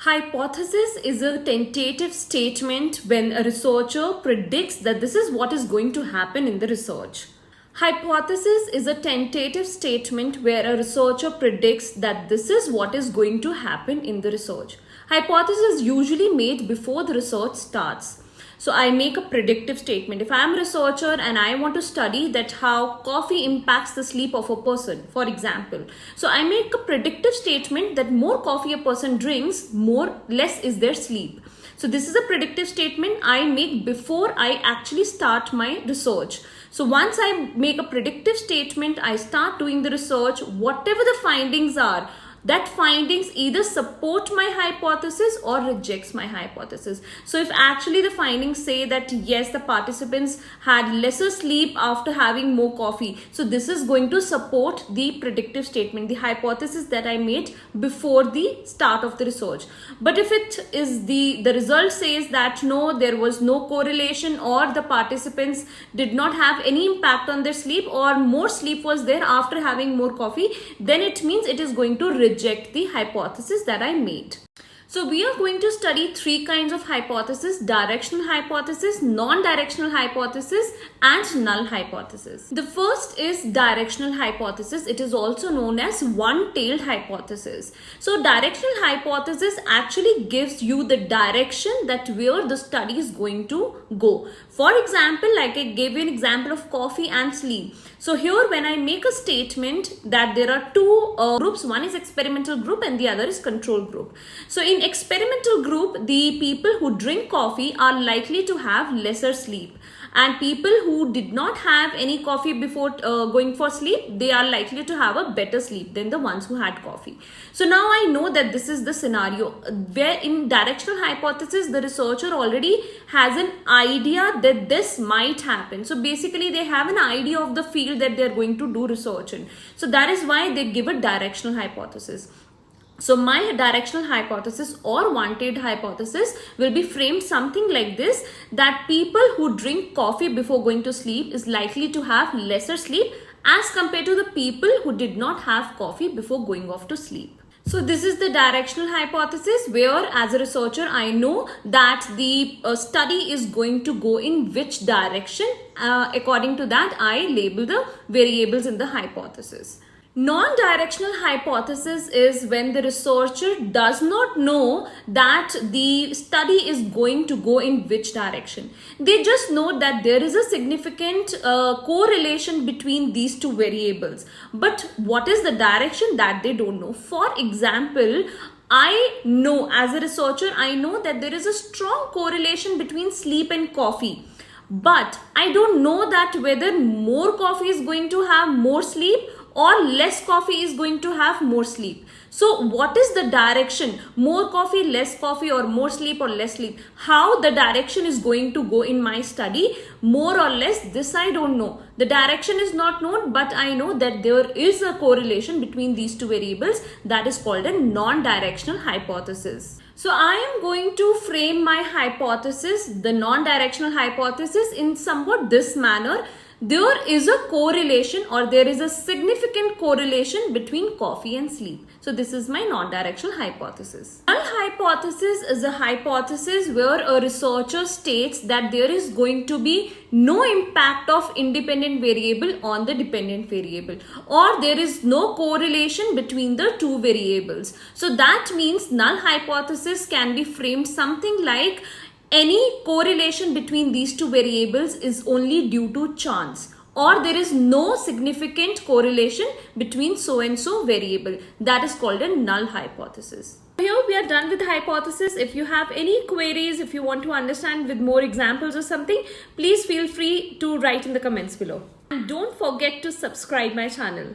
Hypothesis is a tentative statement when a researcher predicts that this is what is going to happen in the research. Hypothesis is a tentative statement where a researcher predicts that this is what is going to happen in the research. Hypothesis is usually made before the research starts. So I make a predictive statement. If I am a researcher and I want to study that how coffee impacts the sleep of a person, for example. So I make a predictive statement that more coffee a person drinks, less is their sleep. So this is a predictive statement I make before I actually start my research. So once I make a predictive statement, I start doing the research, whatever the findings are, that findings either support my hypothesis or rejects my hypothesis. So if actually the findings say that yes, the participants had lesser sleep after having more coffee, so this is going to support the predictive statement, the hypothesis that I made before the start of the research. But if it is the result says that no, there was no correlation, or the participants did not have any impact on their sleep, or more sleep was there after having more coffee, then it means it is going to reject the hypothesis that I made. So we are going to study three kinds of hypothesis: directional hypothesis, non-directional hypothesis, and null hypothesis. The first is directional hypothesis. It is also known as one-tailed hypothesis. So directional hypothesis actually gives you the direction that where the study is going to go. For example, like I gave you an example of coffee and sleep. So here when I make a statement that there are two groups, one is experimental group and the other is control group. So in experimental group, the people who drink coffee are likely to have lesser sleep, and people who did not have any coffee before going for sleep, they are likely to have a better sleep than the ones who had coffee. So now I know that this is the scenario where in directional hypothesis, the researcher already has an idea that this might happen. So basically they have an idea of the field that they are going to do research in. So that is why they give a directional hypothesis. So my directional hypothesis or one-tailed hypothesis will be framed something like this, that people who drink coffee before going to sleep is likely to have lesser sleep as compared to the people who did not have coffee before going off to sleep. So this is the directional hypothesis where as a researcher I know that the study is going to go in which direction. According to that I label the variables in the hypothesis. Non-directional hypothesis is when the researcher does not know that the study is going to go in which direction. They just know that there is a significant correlation between these two variables. But what is the direction, that they don't know. For example, I know as a researcher, I know that there is a strong correlation between sleep and coffee. But I don't know that whether more coffee is going to have more sleep or less coffee is going to have more sleep. So what is the direction? More coffee, less coffee, or more sleep or less sleep? How the direction is going to go in my study, more or less, this I don't know. The direction is not known, but I know that there is a correlation between these two variables. That is called a non-directional hypothesis. So I am going to frame my hypothesis, the non-directional hypothesis, in somewhat this manner. There is a correlation, or there is a significant correlation between coffee and sleep. So this is my non-directional hypothesis. Null hypothesis is a hypothesis where a researcher states that there is going to be no impact of independent variable on the dependent variable, or there is no correlation between the two variables. So that means null hypothesis can be framed something like any correlation between these two variables is only due to chance, or there is no significant correlation between so and so variable. That is called a null hypothesis. Here we are done with the hypothesis. If you have any queries, if you want to understand with more examples or something, please feel free to write in the comments below. And don't forget to subscribe my channel.